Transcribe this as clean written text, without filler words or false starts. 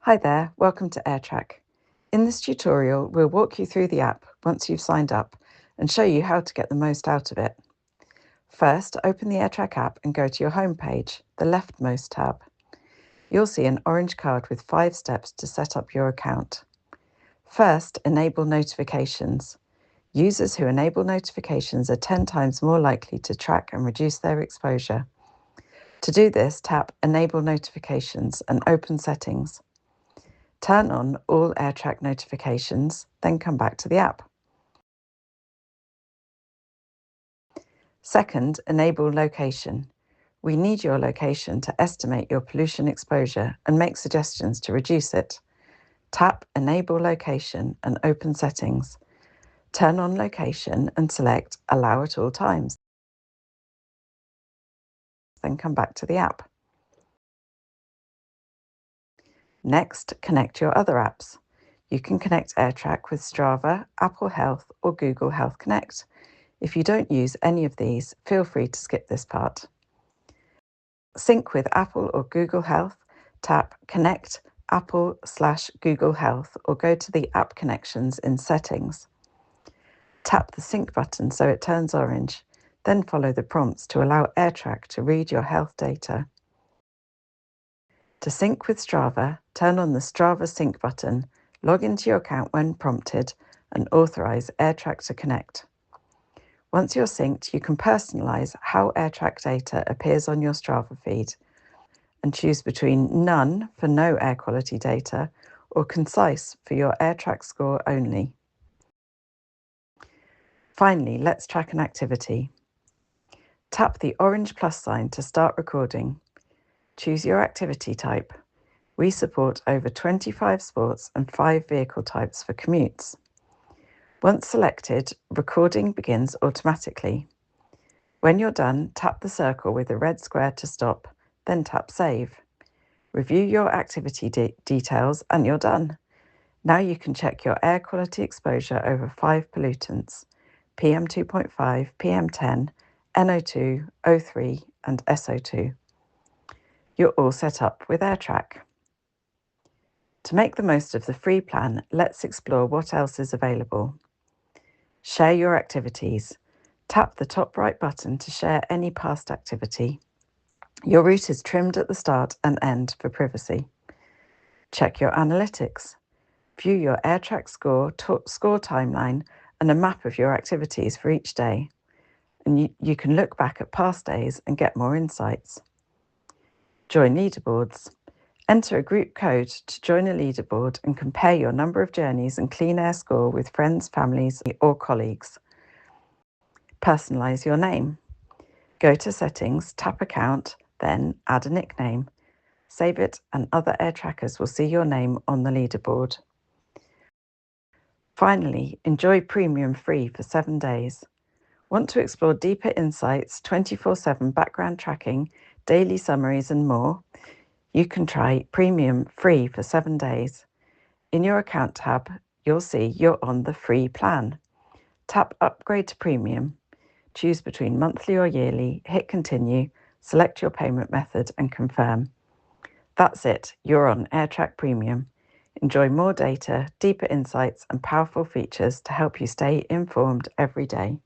Hi there, welcome to AirTrack. In this tutorial, we'll walk you through the app once you've signed up and show you how to get the most out of it. First, open the AirTrack app and go to your home page, the leftmost tab. You'll see an orange card with 5 steps to set up your account. First, enable notifications. Users who enable notifications are 10 times more likely to track and reduce their exposure. To do this, tap Enable Notifications and open Settings. Turn on all AirTrack notifications, then come back to the app. Second, enable location. We need your location to estimate your pollution exposure and make suggestions to reduce it. Tap Enable Location and open Settings. Turn on location and select Allow at all times. Then come back to the app. Next, connect your other apps. You can connect AirTrack with Strava, Apple Health, or Google Health Connect. If you don't use any of these, feel free to skip this part. Sync with Apple or Google Health, tap Connect Apple/Google Health or go to the App Connections in Settings. Tap the Sync button so it turns orange, then follow the prompts to allow AirTrack to read your health data. To sync with Strava, turn on the Strava Sync button, log into your account when prompted, and authorize AirTrack to connect. Once you're synced, you can personalize how AirTrack data appears on your Strava feed and choose between None for no air quality data or Concise for your AirTrack score only. Finally, let's track an activity. Tap the orange plus sign to start recording. Choose your activity type. We support over 25 sports and 5 vehicle types for commutes. Once selected, recording begins automatically. When you're done, tap the circle with the red square to stop, then tap Save. Review your activity details and you're done. Now you can check your air quality exposure over 5 pollutants: PM2.5, PM10, NO2, O3 and SO2. You're all set up with AirTrack. To make the most of the free plan, let's explore what else is available. Share your activities. Tap the top right button to share any past activity. Your route is trimmed at the start and end for privacy. Check your analytics. View your AirTrack score timeline and a map of your activities for each day. And you can look back at past days and get more insights. Join leaderboards. Enter a group code to join a leaderboard and compare your number of journeys and clean air score with friends, families, or colleagues. Personalize your name. Go to Settings, tap Account, then add a nickname. Save it and other air trackers will see your name on the leaderboard. Finally, enjoy Premium free for 7 days. Want to explore deeper insights, 24/7 background tracking, daily summaries and more? You can try Premium free for 7 days. In your account tab, you'll see you're on the free plan. Tap Upgrade to Premium. Choose between monthly or yearly, hit Continue, select your payment method and confirm. That's it, you're on AirTrack Premium. Enjoy more data, deeper insights and powerful features to help you stay informed every day.